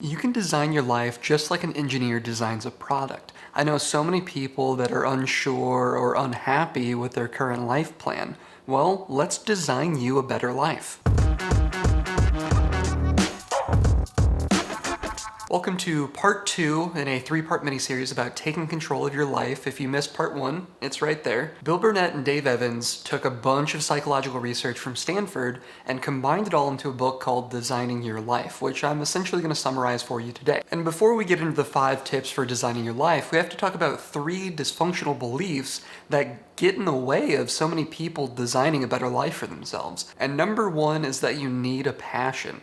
You can design your life just like an engineer designs a product. I know so many people that are unsure or unhappy with their current life plan. Well, let's design you a better life. Welcome to part 2 in a 3-part miniseries about taking control of your life. If you missed part 1, it's right there. Bill Burnett and Dave Evans took a bunch of psychological research from Stanford and combined it all into a book called Designing Your Life, which I'm essentially going to summarize for you today. And before we get into the 5 tips for designing your life, we have to talk about 3 dysfunctional beliefs that get in the way of so many people designing a better life for themselves. And number 1 is that you need a passion.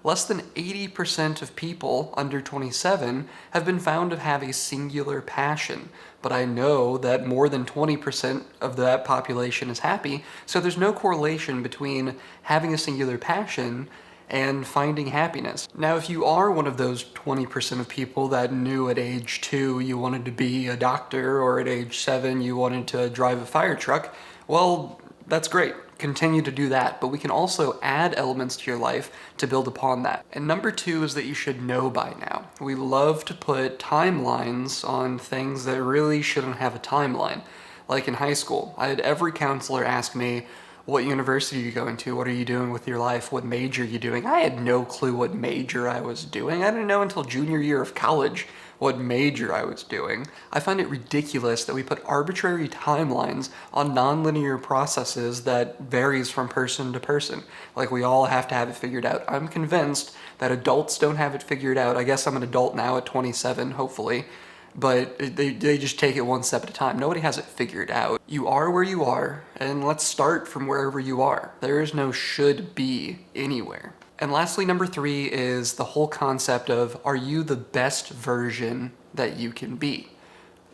Less than 80% of people under 27 have been found to have a singular passion, but I know that more than 20% of that population is happy, so there's no correlation between having a singular passion and finding happiness. Now, if you are one of those 20% of people that knew at age 2 you wanted to be a doctor, or at age 7 you wanted to drive a fire truck, well, that's great. Continue to do that, but we can also add elements to your life to build upon that. And number 2 is that you should know by now. We love to put timelines on things that really shouldn't have a timeline. Like in high school, I had every counselor ask me, what university are you going to? What are you doing with your life? What major are you doing? I had no clue what major I was doing. I didn't know until junior year of college what major I was doing. I find it ridiculous that we put arbitrary timelines on nonlinear processes that varies from person to person. Like we all have to have it figured out. I'm convinced that adults don't have it figured out. I guess I'm an adult now at 27, hopefully. But they just take it one step at a time. Nobody has it figured out. You are where you are, and let's start from wherever you are. There is no should be anywhere. And lastly, number 3 is the whole concept of, are you the best version that you can be?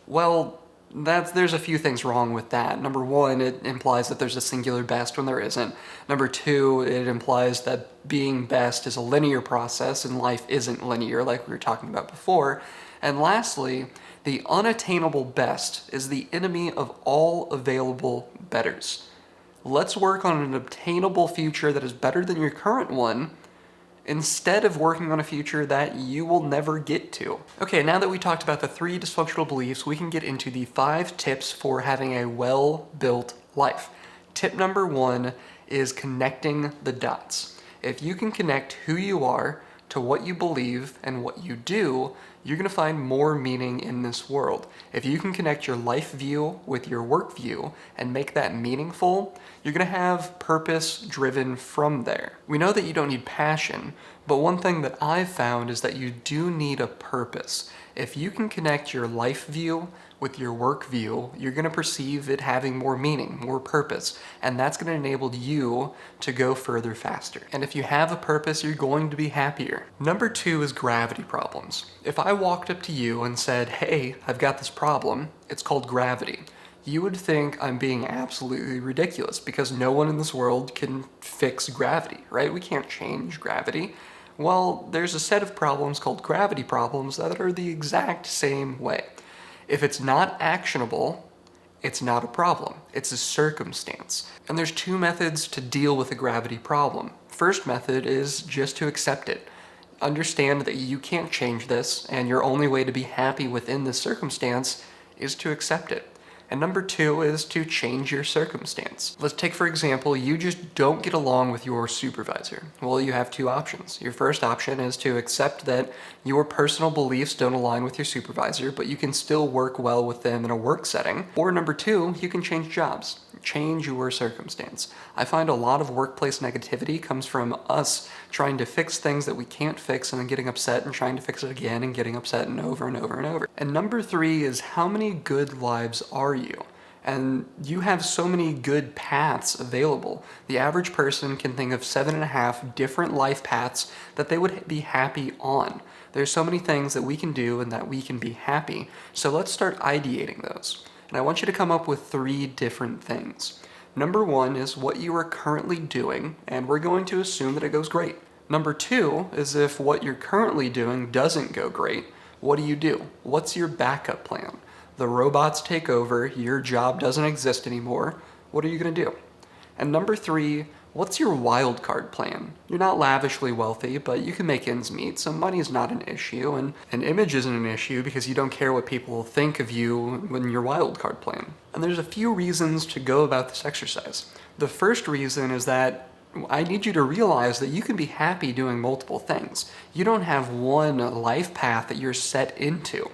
Well, there's a few things wrong with that. Number 1, it implies that there's a singular best when there isn't. Number 2, it implies that being best is a linear process and life isn't linear like we were talking about before. And lastly, the unattainable best is the enemy of all available betters. Let's work on an obtainable future that is better than your current one, instead of working on a future that you will never get to. Okay, now that we talked about the 3 dysfunctional beliefs, we can get into the 5 tips for having a well-built life. Tip number 1 is connecting the dots. If you can connect who you are to what you believe and what you do, you're going to find more meaning in this world. If you can connect your life view with your work view and make that meaningful, you're going to have purpose driven from there. We know that you don't need passion, but one thing that I've found is that you do need a purpose. If you can connect your life view with your work view, you're going to perceive it having more meaning, more purpose, and that's going to enable you to go further faster. And if you have a purpose, you're going to be happier. Number 2 is gravity problems. If I walked up to you and said, hey, I've got this problem, it's called gravity, you would think I'm being absolutely ridiculous because no one in this world can fix gravity, right? We can't change gravity. Well, there's a set of problems called gravity problems that are the exact same way. If it's not actionable, it's not a problem. It's a circumstance. And there's 2 methods to deal with a gravity problem. First method is just to accept it. Understand that you can't change this, and your only way to be happy within this circumstance is to accept it. And number 2 is to change your circumstance. Let's take, for example, you just don't get along with your supervisor. Well, you have 2 options. Your first option is to accept that your personal beliefs don't align with your supervisor, but you can still work well with them in a work setting. Or number 2, you can change jobs. Change your circumstance. I find a lot of workplace negativity comes from us trying to fix things that we can't fix and then getting upset and trying to fix it again and getting upset and over and over and over. And number 3 is, how many good lives are you? And you have so many good paths available. The average person can think of 7.5 different life paths that they would be happy on. There's so many things that we can do and that we can be happy. So let's start ideating those. And I want you to come up with 3 different things. Number 1 is what you are currently doing, and we're going to assume that it goes great. Number 2 is if what you're currently doing doesn't go great, what do? What's your backup plan? The robots take over, your job doesn't exist anymore, what are you going to do? And number 3, What's your wildcard plan? You're not lavishly wealthy, but you can make ends meet, so money's not an issue, and an image isn't an issue because you don't care what people will think of you when your wildcard plan. And there's a few reasons to go about this exercise. The first reason is that I need you to realize that you can be happy doing multiple things. You don't have one life path that you're set into.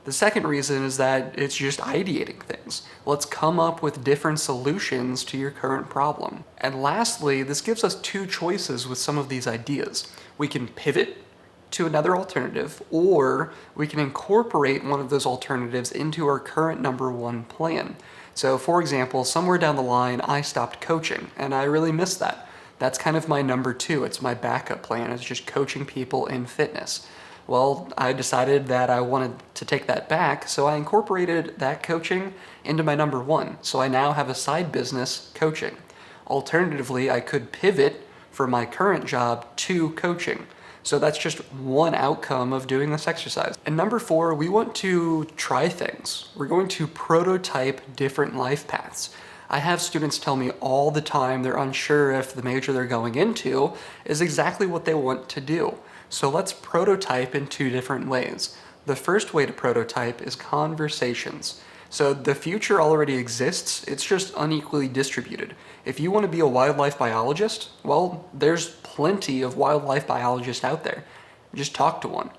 The second reason is that it's just ideating things. Let's come up with different solutions to your current problem. And lastly, this gives us two choices with some of these ideas. We can pivot to another alternative, or we can incorporate one of those alternatives into our current number one plan. So for example, somewhere down the line, I stopped coaching, and I really miss that. That's kind of my number two. It's my backup plan. It's just coaching people in fitness. Well, I decided that I wanted to take that back, so I incorporated that coaching into my number one. So I now have a side business coaching. Alternatively, I could pivot from my current job to coaching. So that's just one outcome of doing this exercise. And number four, we want to try things. We're going to prototype different life paths. I have students tell me all the time they're unsure if the major they're going into is exactly what they want to do. So let's prototype in two different ways. The first way to prototype is conversations. So the future already exists, it's just unequally distributed. If you want to be a wildlife biologist, well, there's plenty of wildlife biologists out there. Just talk to one.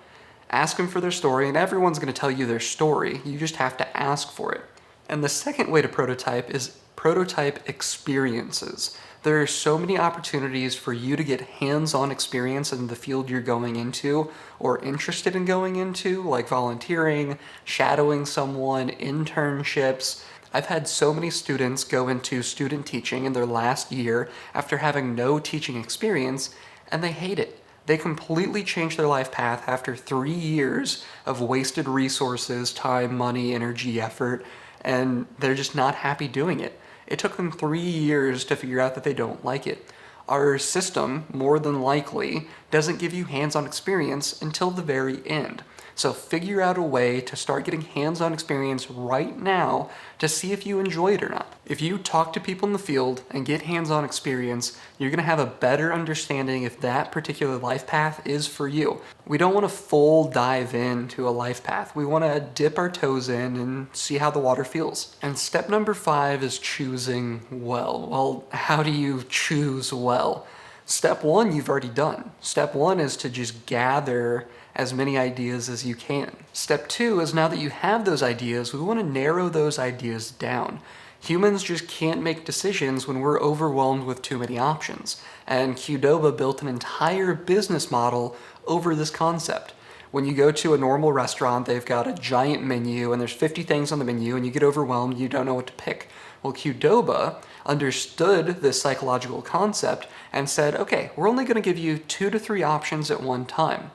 Ask them for their story, and everyone's going to tell you their story. You just have to ask for it. And the second way to prototype is prototype experiences. There are so many opportunities for you to get hands-on experience in the field you're going into or interested in going into, like volunteering, shadowing someone, internships. I've had so many students go into student teaching in their last year after having no teaching experience, and they hate it. They completely changed their life path after 3 years of wasted resources, time, money, energy, effort, and they're just not happy doing it. It took them 3 years to figure out that they don't like it. Our system, more than likely, doesn't give you hands-on experience until the very end. So figure out a way to start getting hands-on experience right now to see if you enjoy it or not. If you talk to people in the field and get hands-on experience, you're gonna have a better understanding if that particular life path is for you. We don't want to full dive into a life path. We want to dip our toes in and see how the water feels. And step number 5 is choosing well. Well, how do you choose well? Step 1 you've already done. Step 1 is to just gather as many ideas as you can. Step 2 is now that you have those ideas, we want to narrow those ideas down. Humans just can't make decisions when we're overwhelmed with too many options. And Qdoba built an entire business model over this concept. When you go to a normal restaurant, they've got a giant menu and there's 50 things on the menu and you get overwhelmed, you don't know what to pick. Well, Qdoba understood this psychological concept and said, okay, we're only going to give you 2 to 3 options at one time.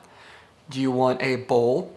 Do you want a bowl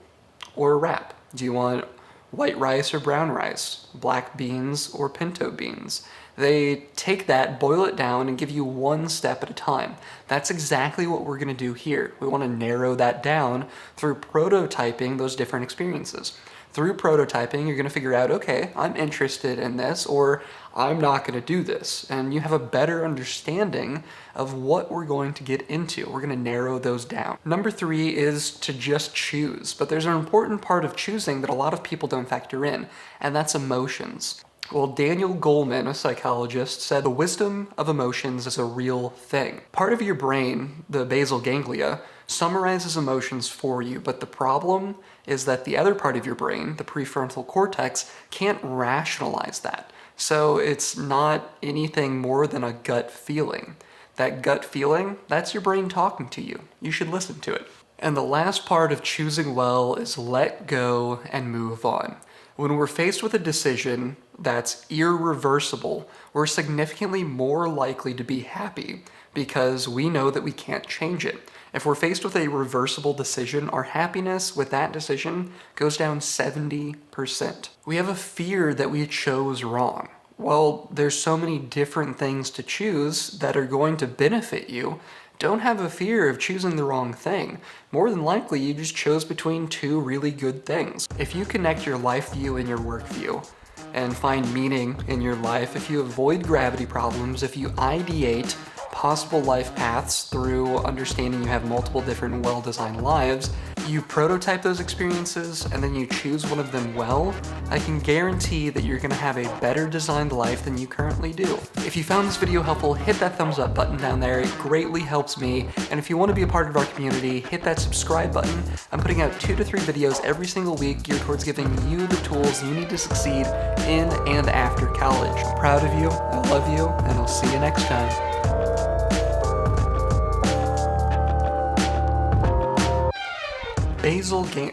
or a wrap? Do you want white rice or brown rice, black beans or pinto beans? They take that, boil it down, and give you one step at a time. That's exactly what we're going to do here. We want to narrow that down through prototyping those different experiences. Through prototyping, you're going to figure out, okay, I'm interested in this, or I'm not going to do this. And you have a better understanding of what we're going to get into. We're going to narrow those down. Number 3 is to just choose. But there's an important part of choosing that a lot of people don't factor in, and that's emotions. Well, Daniel Goleman, a psychologist, said the wisdom of emotions is a real thing. Part of your brain, the basal ganglia, summarizes emotions for you, but the problem is that the other part of your brain, the prefrontal cortex, can't rationalize that. So it's not anything more than a gut feeling. That gut feeling, that's your brain talking to you. You should listen to it. And the last part of choosing well is let go and move on. When we're faced with a decision that's irreversible, we're significantly more likely to be happy because we know that we can't change it. If we're faced with a reversible decision, our happiness with that decision goes down 70%. We have a fear that we chose wrong. Well, there's so many different things to choose that are going to benefit you. Don't have a fear of choosing the wrong thing. More than likely, you just chose between 2 really good things. If you connect your life view and your work view and find meaning in your life, if you avoid gravity problems, if you ideate possible life paths through understanding you have multiple different well-designed lives, you prototype those experiences, and then you choose one of them well, I can guarantee that you're gonna have a better designed life than you currently do. If you found this video helpful, hit that thumbs up button down there. It greatly helps me. And if you want to be a part of our community, hit that subscribe button. I'm putting out 2 to 3 videos every single week geared towards giving you the tools you need to succeed in and after college. I'm proud of you, I love you, and I'll see you next time.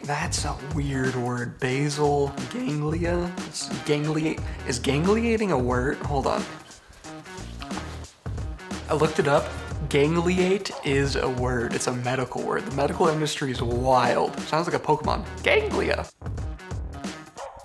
That's a weird word. Basal ganglia? Is gangliating a word? Hold on. I looked it up. Gangliate is a word. It's a medical word. The medical industry is wild. Sounds like a Pokemon. Ganglia.